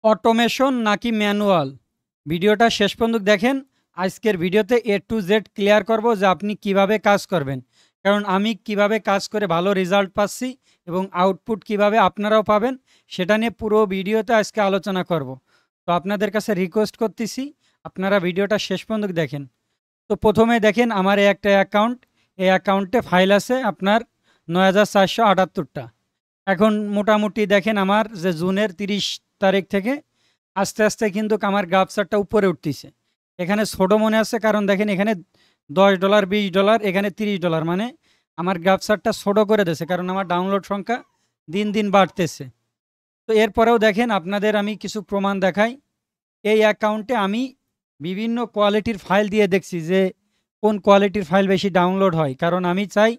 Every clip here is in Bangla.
অটোমেশন নাকি ম্যানুয়াল? ভিডিওটা শেষ পর্যন্ত দেখেন। আজকের ভিডিওতে এ টু জেড ক্লিয়ার করব যে আপনি কিভাবে কাজ করবেন। কারণ আমি কিভাবে কাজ করে ভালো রেজাল্ট পাচ্ছি এবং আউটপুট কিভাবে আপনারাও পাবেন সেটা নিয়ে পুরো ভিডিওতে আজকে আলোচনা করব। তো আপনাদের কাছে রিকোয়েস্ট করতেছি আপনারা ভিডিওটা শেষ পর্যন্ত দেখেন। তো প্রথমে দেখেন আমার এই একটা অ্যাকাউন্ট, এই অ্যাকাউন্টে ফাইল আছে আপনার ৯,৪৭৮টা। এখন মোটামুটি দেখেন আমার যে জুনের 30 তারিখ থেকে আস্তে আস্তে কিন্তু আমার গ্রাফ চার্টটা উপরে উঠতেছে। এখানে ছোট মনে আছে কারণ দেখেন এখানে $10 $20 এখানে $30, মানে আমার গ্রাফ চার্টটা ছোট করে দিয়েছে কারণ আমার ডাউনলোড সংখ্যা দিন দিন বাড়তেছে। তো এরপরেও দেখেন আপনাদের আমি কিছু প্রমাণ দেখাই। এই অ্যাকাউন্টে আমি বিভিন্ন কোয়ালিটির ফাইল দিয়ে দেখছি যে কোন কোয়ালিটির ফাইল বেশি ডাউনলোড হয়, কারণ আমি চাই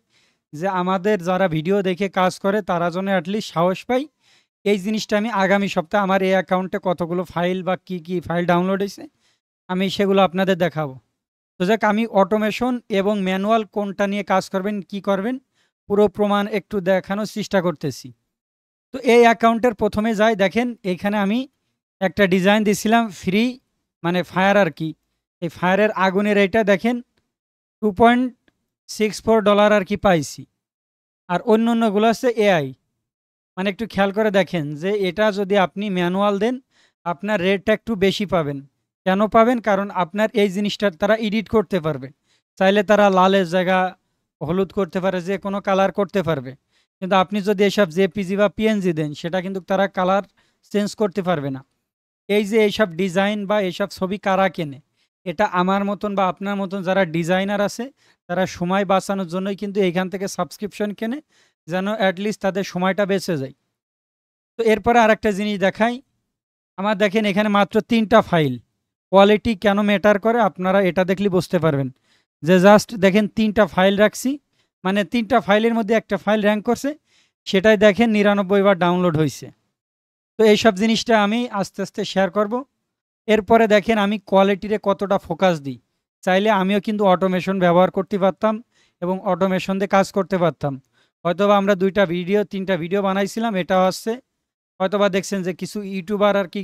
যে আমাদের যারা ভিডিও দেখে কাজ করে তারা যেন অ্যাটলিস্ট সাহস পাই। এই জিনিসটা আমি আগামী সপ্তাহে আমার এই অ্যাকাউন্টে কতগুলো ফাইল বা কি কি ফাইল ডাউনলোড হয়েছে আমি সেগুলো আপনাদের দেখাবো। তো যাক, আমি অটোমেশন এবং ম্যানুয়াল কোনটা নিয়ে কাজ করবেন কি করবেন পুরো প্রমাণ একটু দেখানোর চেষ্টা করতেছি। তো এই অ্যাকাউন্টের প্রথমে যাই, দেখেন এইখানে আমি একটা ডিজাইন দিছিলাম ফ্রি, মানে ফায়ার আর কি। এই ফায়ারের আগুনের এইটা দেখেন $2.64 আর কি পাইছি। আর অন্য অন্যগুলো আছে এআই, মানে একটু খেয়াল করে দেখেন যে এটা যদি আপনি ম্যানুয়াল দেন আপনার রেটটা একটু বেশি পাবেন। কেন পাবেন? কারণ আপনার এই জিনিসটা তারা এডিট করতে পারবে, চাইলে তারা লালের জায়গা হলুদ করতে পারে, যে কোনো কালার করতে পারবে। কিন্তু আপনি যদি এসব জেপিজি বা পিএনজি দেন সেটা কিন্তু তারা কালার চেঞ্জ করতে পারবে না। এই যে এইসব ডিজাইন বা এইসব ছবি কারা কেনে? এটা আমার মতন বা আপনার মতন যারা ডিজাইনার আছে তারা সময় বাঁচানোর জন্যই কিন্তু এইখান থেকে সাবস্ক্রিপশন কেনে, যেন অ্যাটলিস্ট তাদের সময়টা বেঁচে যায়। তো এরপরে আরেকটা জিনিস দেখাই। আমার দেখেন এখানে মাত্র 3টা ফাইল। কোয়ালিটি কেন ম্যাটার করে আপনারা এটা দেখলে বুঝতে পারবেন। যে জাস্ট দেখেন 3টা ফাইল রাখছি, মানে 3টা ফাইলের মধ্যে একটা ফাইল র্যাঙ্ক করছে, সেটাই দেখেন 99 বার ডাউনলোড হয়েছে। তো এইসব জিনিসটা আমি আস্তে আস্তে শেয়ার করব। এরপরে দেখেন আমি কোয়ালিটিরে কতটা ফোকাস দিই। চাইলে আমিও কিন্তু অটোমেশন ব্যবহার করতে পারতাম এবং অটোমেশন দিয়ে কাজ করতে পারতাম। হয়তোবা আমরা 2টা ভিডিও 3টা ভিডিও বানাইছিলাম, এটা হচ্ছে হয়তোবা দেখছেন যে কিছু ইউটিউবার আর কি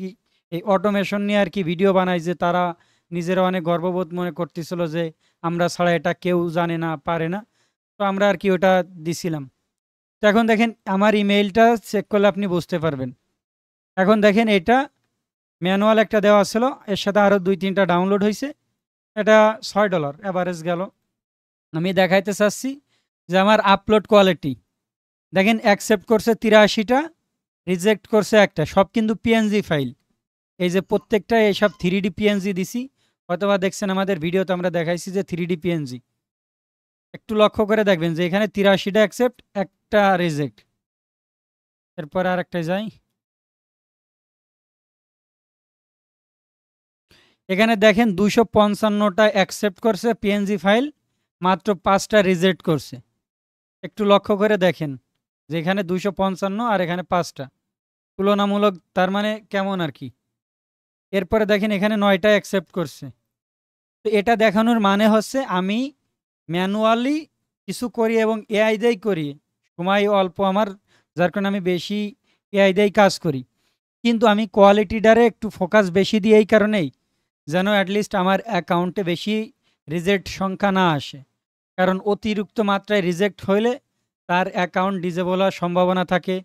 এই অটোমেশন নিয়ে আর কি ভিডিও বানায়, যে তারা নিজেরা অনেক গর্ববোধ মনে করতেছিল যে আমরা ছাড়া এটা কেউ জানে না পারে না। তো আমরা আর কি ওটা দিছিলাম। তো এখন দেখেন আমার ইমেইলটা চেক করলে আপনি বুঝতে পারবেন। এখন দেখেন এটা ম্যানুয়াল একটা দেওয়া ছিল, এর সাথে আরও 2-3টা ডাউনলোড হয়েছে। এটা $6 অ্যাভারেজ গেল। আমি দেখাইতে চাচ্ছি যে আমার আপলোড কোয়ালিটি দেখেন অ্যাকসেপ্ট করছে 83টা, রিজেক্ট করছে একটা, সব কিন্তু পিএনজি ফাইল। এই যে প্রত্যেকটা এইসব 3D পিএনজি দিছি, হয়তোবা দেখছেন আমাদের ভিডিওতে আমরা দেখাইছি যে 3D পিএনজি। একটু লক্ষ্য করে দেখবেন যে এখানে 83টা অ্যাকসেপ্ট, একটা রিজেক্ট। এরপরে আর একটা যাই, এখানে দেখেন 255টা অ্যাকসেপ্ট করছে পিএনজি ফাইল, মাত্র 5টা রিজেক্ট করছে। একটু লক্ষ্য করে দেখেন যে এখানে 255 আর এখানে 5টা, তুলনামূলক তার মানে কেমন আর কি। এরপরে দেখেন এখানে 9টা অ্যাকসেপ্ট করছে। তো এটা দেখানোর মানে হচ্ছে আমি ম্যানুয়ালি কিছু করি এবং এআই দিয়েই করি, সময় অল্প আমার, যার কারণে আমি বেশি এআই দিয়েই কাজ করি। কিন্তু আমি কোয়ালিটিটারে একটু ফোকাস বেশি দিই এই কারণেই যেন অ্যাটলিস্ট আমার অ্যাকাউন্টে বেশি রিজেক্ট সংখ্যা না আসে। কারণ অতিরিক্ত মাত্রায় রিজেক্ট হইলে তার অ্যাকাউন্ট ডিজেবল হওয়ার সম্ভাবনা থাকে,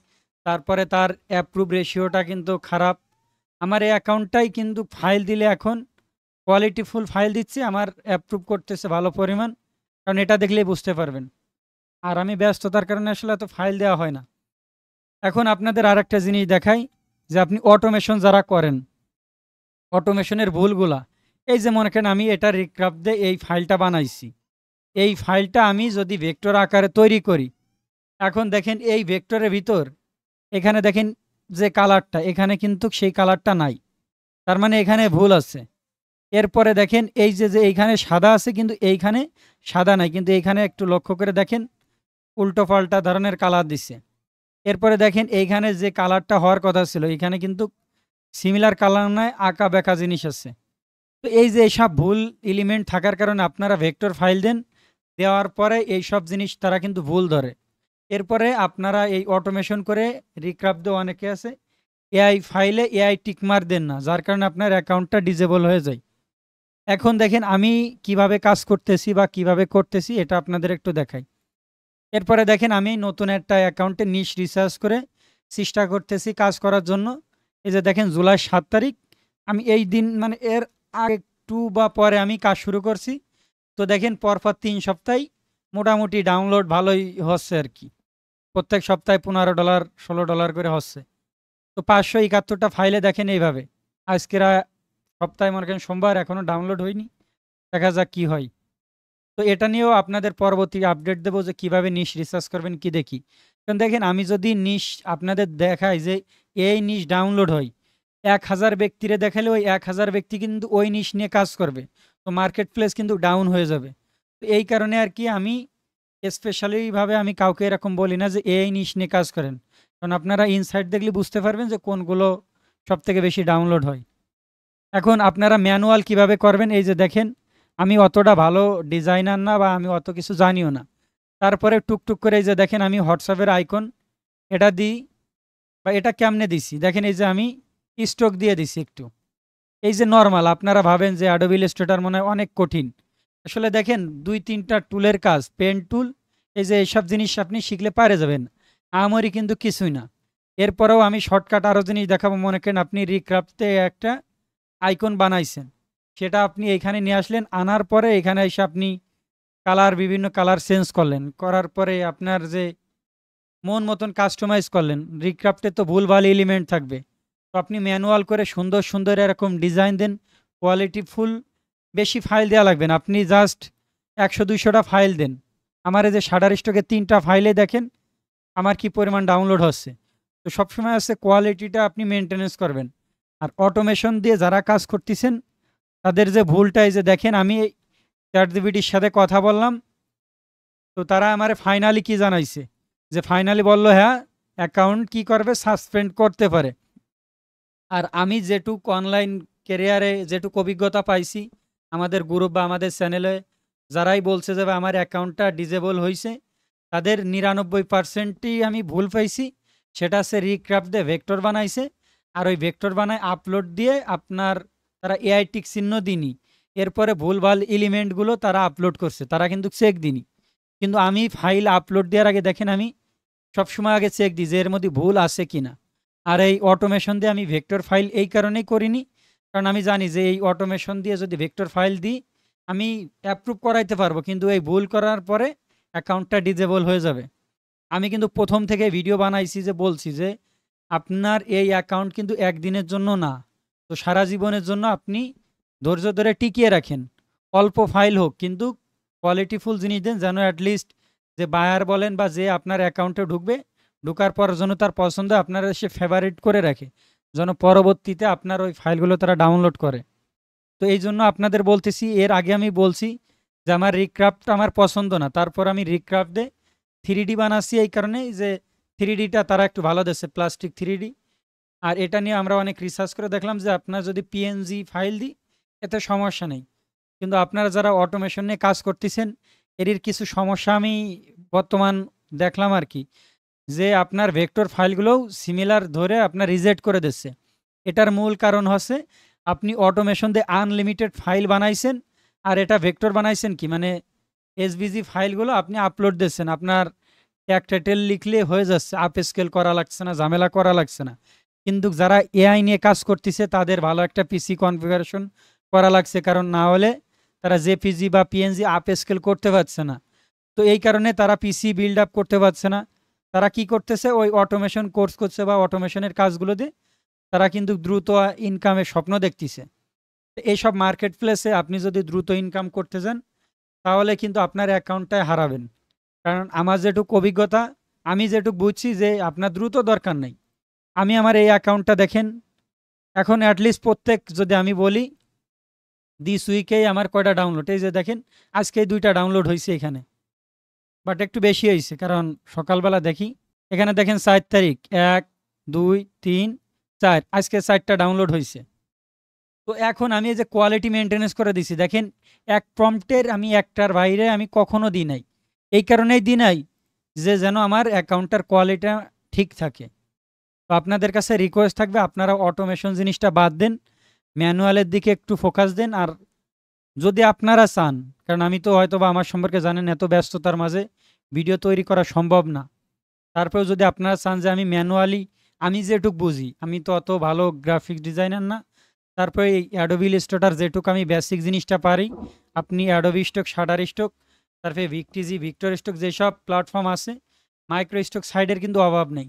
তারপরে তার অ্যাপ্রুভ রেশিওটা কিন্তু খারাপ। আমার এই অ্যাকাউন্টটাই কিন্তু ফাইল দিলে এখন কোয়ালিটিফুল ফাইল দিচ্ছে, আমার অ্যাপ্রুভ করতেছে ভালো পরিমাণ, কারণ এটা দেখলেই বুঝতে পারবেন। আর আমি ব্যস্ততার কারণে আসলে এত ফাইল দেওয়া হয় না। এখন আপনাদের আর একটা জিনিস দেখাই যে আপনি অটোমেশন যারা করেন অটোমেশনের ভুলগুলা, এই যে মনে করেন আমি এটা রিক্রাফট দিয়ে এই ফাইলটা বানাইছি, এই ফাইলটা আমি যদি ভেক্টর আকারে তৈরি করি, এখন দেখেন এই ভেক্টরের ভিতর এখানে দেখেন যে কালারটা এখানে কিন্তু সেই কালারটা নাই, তার মানে এখানে ভুল আছে। এরপরে দেখেন এই যে যে এইখানে সাদা আছে কিন্তু এইখানে সাদা নাই, কিন্তু এইখানে একটু লক্ষ্য করে দেখেন উল্টো পাল্টা ধরনের কালার দিচ্ছে। এরপরে দেখেন এইখানে যে কালারটা হওয়ার কথা ছিল এখানে কিন্তু সিমিলার কালার নয়, আঁকা বেঁকা জিনিস আছে। তো এই যে এইসব ভুল এলিমেন্ট থাকার কারণে আপনারা ভেক্টর ফাইল দেন, দেওয়ার পরে এই সব জিনিস তারা কিন্তু ভুল ধরে। এরপরে আপনারা এই অটোমেশন করে রিক্রাফট দিয়ে অনেকে আছে এআই ফাইলে এআই টিকমার দেন না, যার কারণে আপনার অ্যাকাউন্টটা ডিজেবল হয়ে যায়। এখন দেখেন আমি কিভাবে কাজ করতেছি বা কিভাবে করতেছি এটা আপনাদের একটু দেখাই। এরপরে দেখেন আমি নতুন একটা অ্যাকাউন্টে নিশ রিসার্চ করে চেষ্টা করতেছি কাজ করার জন্য। এই যে দেখেন জুলাই 7 তারিখ, আমি এই দিন মানে এর আগে একটু বা পরে আমি কাজ শুরু করছি। তো দেখেন পরপর 3 সপ্তাহে মোটামুটি ডাউনলোড ভালোই হচ্ছে আর কি। প্রত্যেক সপ্তাহে $15 $16 করে হচ্ছে। তো 571টা ফাইলে দেখেন এইভাবে আজকের সপ্তাহে মনে করেন সোমবার এখনো ডাউনলোড হয়নি। দেখা যাক কি হয়। তো এটা নিয়েও আপনাদের পরবর্তী আপডেট দেবো যে কিভাবে নিশ রিসার্চ করবেন কি দেখি। কারণ দেখেন আমি যদি নিশ আপনাদের দেখাই যে এই নিশ ডাউনলোড হয়, 1000 ব্যক্তিরে দেখালে ওই 1000 ব্যক্তি কিন্তু ওই নিশ নিয়ে কাজ করবে। তো মার্কেট প্লেস কিন্তু ডাউন হয়ে যাবে। তো এই কারণে আর কি আমি স্পেশালিভাবে আমি কাউকে এরকম বলি না যে এই নিশ নিয়ে কাজ করেন। কারণ আপনারা ইনসাইট দেখলে বুঝতে পারবেন যে কোনগুলো সব থেকে বেশি ডাউনলোড হয়। এখন আপনারা ম্যানুয়াল কিভাবে করবেন, এই যে দেখেন আমি অতটা ভালো ডিজাইনার না বা আমি অত কিছু জানিও না। তারপরে টুকটুক করে এই যে দেখেন আমি হোয়াটসঅ্যাপের আইকন এটা দিই, বা এটা কেমনে দিছি দেখেন, এই যে আমি স্ট্রোক দিয়ে দিছি একটু। এই যে নর্মাল আপনারা ভাবেন যে অ্যাডোবি ইলাস্ট্রেটর মনে হয় অনেক কঠিন। আসলে দেখেন 2-3টা টুলের কাজ, পেন টুল, এই যে এইসব জিনিস আপনি শিখলে পারে যাবেন। আমারই কিন্তু কিছুই না। এরপরেও আমি শর্টকাট আরও জিনিস দেখাবো। মনে করেন আপনি রিক্রাফটে একটা আইকন বানাইছেন, সেটা আপনি এইখানে নিয়ে আসলেন, আনার পরে এখানে এসে আপনি কালার বিভিন্ন কালার চেঞ্জ করলেন, করার পরে আপনার যে মন মতন কাস্টমাইজ করলেন। রিক্রাফটে তো ভুলভাল এলিমেন্ট থাকবে, তো আপনি ম্যানুয়াল করে সুন্দর সুন্দর এরকম ডিজাইন দেন, কোয়ালিটি ফুল। বেশি ফাইল দেওয়া লাগবে না, আপনি জাস্ট 100-200টা ফাইল দেন। আমার এই যে শাটার স্টকে 3টা ফাইলে দেখেন আমার কি পরিমাণ ডাউনলোড হচ্ছে। তো সবসময় আছে কোয়ালিটিটা আপনি মেনটেনেন্স করবেন। আর অটোমেশন দিয়ে যারা কাজ করতেছেন তাদের যে ভুলটা, এই যে দেখেন আমি চ্যাটজিপিটির সাথে কথা বললাম, তো তারা আমার ফাইনালি কি জানাইছে, যে ফাইনালি বলল হ্যাঁ অ্যাকাউন্ট কি করবে, সাসপেন্ড করতে পারে। আর আমি যেটুক অনলাইন ক্যারিয়ারে যেটুক অভিজ্ঞতা পাইছি আমাদের গ্রুপ বা আমাদের চ্যানেলে যারাই বলছে যে ভাই আমার অ্যাকাউন্টটা ডিজেবল হয়েছে, তাদের 99%ই আমি ভুল পাইছি। সেটা হচ্ছে রিক্রাফট দিয়ে ভেক্টর বানাইছে, আর ওই ভেক্টর বানায় আপলোড দিয়ে আপনার তারা এআই টিক চিহ্ন দিনি, এরপরে ভুলভাল এলিমেন্টগুলো তারা আপলোড করছে, তারা কিন্তু চেক দিনি। কিন্তু আমি ফাইল আপলোড দেওয়ার আগে দেখেন আমি সবসময় আগে চেক দিই যে এর মধ্যে ভুল আছে কিনা। আর এই অটোমেশন দিয়ে আমি ভেক্টর ফাইল এই কারণেই করিনি, কারণ আমি জানি যে এই অটোমেশন দিয়ে যদি ভেক্টর ফাইল দিই আমি অ্যাপ্রুভ করাইতে পারবো, কিন্তু এই ভুল করার পরে অ্যাকাউন্টটা ডিজেবল হয়ে যাবে। আমি কিন্তু প্রথম থেকে ভিডিও বানাইছি যে বলছি যে আপনার এই অ্যাকাউন্ট কিন্তু একদিনের জন্য না, তো সারা জীবনের জন্য আপনি ধৈর্য ধরে টিকিয়ে রাখেন। অল্প ফাইল হোক কিন্তু কোয়ালিটিফুল জিনিস দেন, যেন অ্যাটলিস্ট যে বায়ার বলেন বা যে আপনার অ্যাকাউন্টে ঢুকবে, ঢোকার পর যেন তার পছন্দ আপনারা সে ফেভারিট করে রাখে, যেন পরবর্তীতে আপনার ওই ফাইলগুলো তারা ডাউনলোড করে। তো এই জন্য আপনাদের বলতেছি, এর আগে আমি বলছি যে আমার রিক্রাফট আমার পছন্দ না, তারপর আমি রিক্রাফট দিয়ে 3D বানাচ্ছি এই কারণে যে 3Dটা তারা একটু ভালো দিচ্ছে, প্লাস্টিক 3D। আর এটা নিয়ে আমরা অনেক রিসার্চ করে দেখলাম যে আপনার যদি পিএনজি ফাইল দিই এতে সমস্যা নেই, কিন্তু আপনারা যারা অটোমেশন নিয়ে কাজ করতেছেন এর কিছু সমস্যা আমি বর্তমান দেখলাম আর কি, যে আপনার ভেক্টর ফাইলগুলোও সিমিলার ধরে আপনার রিজেক্ট করে দিচ্ছে। এটার মূল কারণ হচ্ছে আপনি অটোমেশন দিয়ে আনলিমিটেড ফাইল বানাইছেন, আর এটা ভেক্টর বানাইছেন কি মানে এসভিজি ফাইলগুলো আপনি আপলোড দিচ্ছেন, আপনার ট্যাগ টাইটেল লিখলে হয়ে যাচ্ছে, আপ স্কেল করা লাগছে না, ঝামেলা করা লাগছে না। কিন্তু যারা এআই নিয়ে কাজ করতেছে তাদের ভালো একটা পিসি কনফিগারেশন করা লাগছে, কারণ না হলে তারা জেপিজি বা পিএনজি আপ স্কেল করতে পারছে না। তো এই কারণে তারা পিসি বিল্ড আপ করতে পারছে না। তারা কি করতেছে, ওই অটোমেশন কোর্স করছে বা অটোমেশনের কাজগুলো দিয়ে তারা কিন্তু দ্রুত ইনকামের স্বপ্ন দেখতেছে। এইসব মার্কেট প্লেসে আপনি যদি দ্রুত ইনকাম করতে যান তাহলে কিন্তু আপনার অ্যাকাউন্টটাই হারাবেন। কারণ আমার যেটুকু অভিজ্ঞতা, আমি যেটুকু বুঝছি যে আপনার দ্রুত দরকার নেই। আমি আমার এই অ্যাকাউন্টটা দেখেন এখন অ্যাটলিস্ট প্রত্যেক যদি আমি বলি দিস উইকেই আমার কয়টা ডাউনলোড, এই যে দেখেন আজকে 2টা ডাউনলোড হয়েছে এখানে, বাট একটু বেশি হয়েছে কারণ সকালবেলা দেখি এখানে দেখেন 4 তারিখ 1 2 3 4 আজকে 4টা ডাউনলোড হয়েছে। তো এখন আমি এই যে কোয়ালিটি মেনটেনেন্স করে দিছি দেখেন, এক প্রম্পটের আমি একটার বাইরে আমি কখনো দিই নাই। এই কারণেই দিই নাই যে যেন আমার অ্যাকাউন্টটার কোয়ালিটিটা ঠিক থাকে। তো আপনাদের কাছে রিকোয়েস্ট থাকবে আপনারা অটোমেশন জিনিসটা বাদ দেন, ম্যানুয়ালের দিকে একটু ফোকাস দেন। আর যদি আপনারা চান, কারণ আমি তো হয়তো বা আমার সম্পর্কে জানেন এত ব্যস্ততার মাঝে ভিডিও তৈরি করা সম্ভব না, তারপরেও যদি আপনারা চান যে আমি ম্যানুয়ালি, আমি যেটুক বুঝি, আমি তো অত ভালো গ্রাফিক ডিজাইনার না, তারপরে এই অ্যাডোবি ইলাস্ট্রেটর যেটুক আমি বেসিক জিনিসটা পারি, আপনি অ্যাডোবি স্টক, শাটার স্টক, তারপরে ভিক্টিজি, ভিক্টর স্টক যেসব প্ল্যাটফর্ম আছে, মাইক্রো স্টক সাইডের কিন্তু অভাব নেই।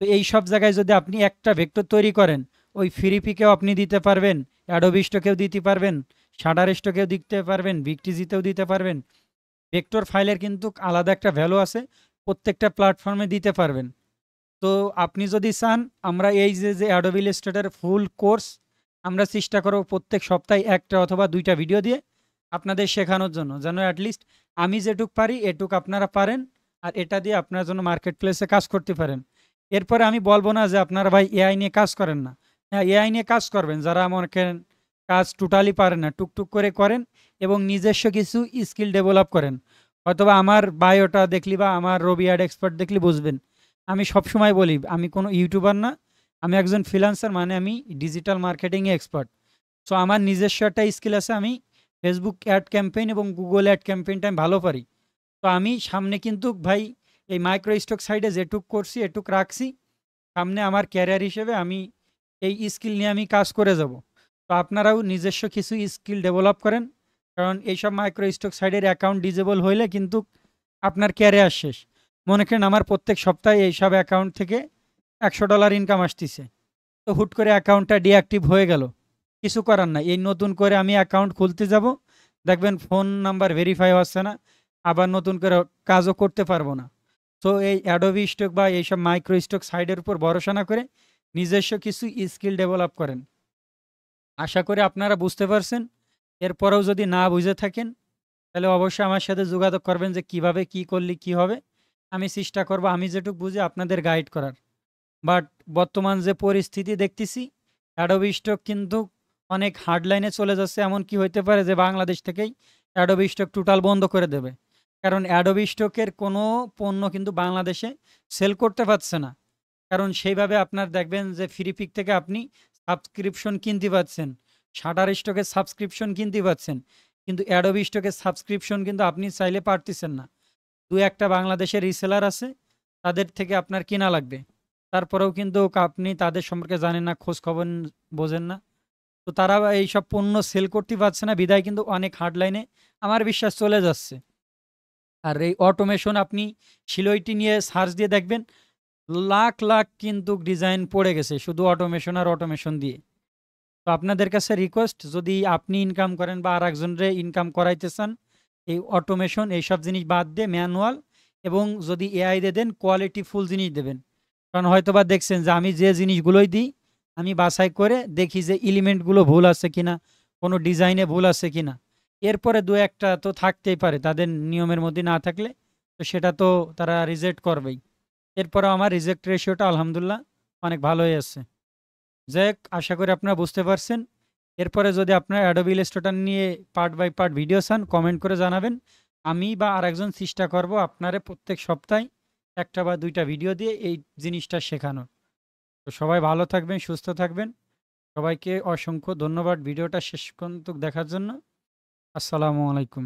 তো এই সব জায়গায় যদি আপনি একটা ভেক্টর তৈরি করেন, ওই ফ্রি পিকেও আপনি দিতে পারবেন, অ্যাডোবি স্টকেও দিতে পারবেন, শাটার স্টকেও দিতে পারবেন, ভিক্টিজিতেও দিতে পারবেন। ভেক্টর ফাইলের কিন্তু আলাদা একটা ভ্যালু আছে, প্রত্যেকটা প্ল্যাটফর্মে দিতে পারবেন। তো আপনি যদি চান, আমরা এই যে অ্যাডোবি ইলাস্ট্রেটর ফুল কোর্স আমরা চেষ্টা করব প্রত্যেক সপ্তাহে একটা অথবা দুইটা ভিডিও দিয়ে আপনাদের শেখানোর জন্য, যেন অ্যাটলিস্ট আমি যেটুক পারি এটুক আপনারা পারেন, আর এটা দিয়ে আপনার জন্য মার্কেট প্লেসে কাজ করতে পারেন। এরপরে আমি বলবো না যে আপনারা ভাই এআই নিয়ে কাজ করেন না, হ্যাঁ এআই নিয়ে কাজ করবেন, যারা মনে করেন কাজ টোটালি পারেন না টুকটুক করে করেন, এবং নিজস্ব কিছু স্কিল ডেভেলপ করেন। হয়তোবা আমার বায়োটা দেখলি বা আমার রবি অ্যাড এক্সপার্ট দেখলি বুঝবেন, আমি সবসময় বলি আমি কোনো ইউটিউবার না, আমি একজন ফ্রিল্যান্সার, মানে আমি ডিজিটাল মার্কেটিংয়ে এক্সপার্ট। সো আমার নিজস্ব একটা স্কিল আছে, আমি ফেসবুক অ্যাড ক্যাম্পেইন এবং গুগল অ্যাড ক্যাম্পেইনটা আমি ভালো পারি। তো আমি সামনে কিন্তু ভাই এই মাইক্রো স্টক সাইডে যেটুক করছি এটুক রাখছি, সামনে আমার ক্যারিয়ার হিসেবে আমি এই স্কিল নিয়ে আমি কাজ করে যাব। তো আপনারাও নিজস্ব কিছু স্কিল ডেভেলপ করেন, কারণ এইসব মাইক্রো স্টক সাইডের অ্যাকাউন্ট ডিজেবল হইলে কিন্তু আপনার ক্যারিয়ার শেষ। মনে করেন আমার প্রত্যেক সপ্তাহে এইসব অ্যাকাউন্ট থেকে $100 ইনকাম আসতেছে, তো হুট করে অ্যাকাউন্টটা ডিঅ্যাক্টিভ হয়ে গেল, কিছু করার নাই, এই নতুন করে আমি অ্যাকাউন্ট খুলতে যাব, দেখবেন ফোন নাম্বার ভেরিফাই হচ্ছে না, আবার নতুন করে কাজও করতে পারবো না। তো এই অ্যাডোবি স্টক বা এইসব মাইক্রো স্টক সাইডের উপর ভরসা না করে নিজস্ব কিছু স্কিল ডেভেলপ করেন। আশা করি আপনারা বুঝতে পারছেন। এরপরেও যদি না বুঝে থাকেন, তাহলে অবশ্যই আমার সাথে যোগাযোগ করবেন যে কিভাবে কি করলে কি হবে। আমি চেষ্টা করব আমি যেটুকু বুঝি আপনাদের গাইড করার। বাট বর্তমান যে পরিস্থিতি দেখতেছি, অ্যাডোবি স্টক কিন্তু অনেক হার্ড লাইনে চলে যাচ্ছে, এমন কি হইতে পারে যে বাংলাদেশ থেকেই অ্যাডোবি স্টক টোটাল বন্ধ করে দেবে, কারণ অ্যাডোবি স্টকের কোনো পণ্য কিন্তু বাংলাদেশে সেল করতে পারছে না। কারণ সেইভাবে আপনার দেখবেন যে ফ্রি পিক থেকে আপনি সাবস্ক্রিপশন কিনতে পাচ্ছেন, শাটার স্টকের সাবস্ক্রিপশন কিনতে পাচ্ছেন, কিন্তু অ্যাডোবি স্টকের সাবস্ক্রিপশন কিন্তু আপনি চাইলে পারতেছেন না। দু একটা বাংলাদেশের রিসেলার আছে, তাদের থেকে আপনার কিনা লাগবে, তারপরেও কিন্তু আপনি তাদের সম্পর্কে জানেন না, খোঁজ খবর বোঝেন না। তো তারা এইসব পণ্য সেল করতে পারছে না, বিদায় কিন্তু অনেক হার্ডলাইনে আমার বিশ্বাস চলে যাচ্ছে। আর এই অটোমেশন আপনি সিলইটি নিয়ে সার্চ দিয়ে দেখবেন, লাখ লাখ কিন্তু ডিজাইন পড়ে গেছে শুধু অটোমেশন আর অটোমেশন দিয়ে। তো আপনাদের কাছে রিকোয়েস্ট, যদি আপনি ইনকাম করেন বা আর একজনরে ইনকাম করাইতে চান, এই অটোমেশন এইসব জিনিস বাদ দিয়ে ম্যানুয়াল, এবং যদি এআই দিয়ে দেন কোয়ালিটি ফুল জিনিস দেবেন। কারণ হয়তো বা দেখছেন যে আমি যে জিনিসগুলোই দিই, আমি বাছাই করে দেখি যে এলিমেন্টগুলো ভুল আছে কিনা, কোনো ডিজাইনে ভুল আছে কিনা। এরপরে দু একটা তো থাকতেই পারে, তাদের নিয়মের মধ্যে না থাকলে তো সেটা তো তারা রিজেক্ট করবেই। এরপরে আমার রিজেক্ট রেশিওটা আলহামদুলিল্লাহ অনেক ভালোই আছে। যাই হোক, আশা করি আপনারা বুঝতে পারছেন। এরপরে যদি আপনার অ্যাডোবি ইলাস্ট্রেটর নিয়ে পার্ট বাই পার্ট ভিডিও চান, কমেন্ট করে জানাবেন। আমি বা আরেকজন চেষ্টা করব আপনারে প্রত্যেক সপ্তাহে একটা বা দুইটা ভিডিও দিয়ে এই জিনিসটা শেখানোর। তো সবাই ভালো থাকবেন, সুস্থ থাকবেন। সবাইকে অসংখ্য ধন্যবাদ ভিডিওটা শেষ পর্যন্ত দেখার জন্য। আসসালামু আলাইকুম।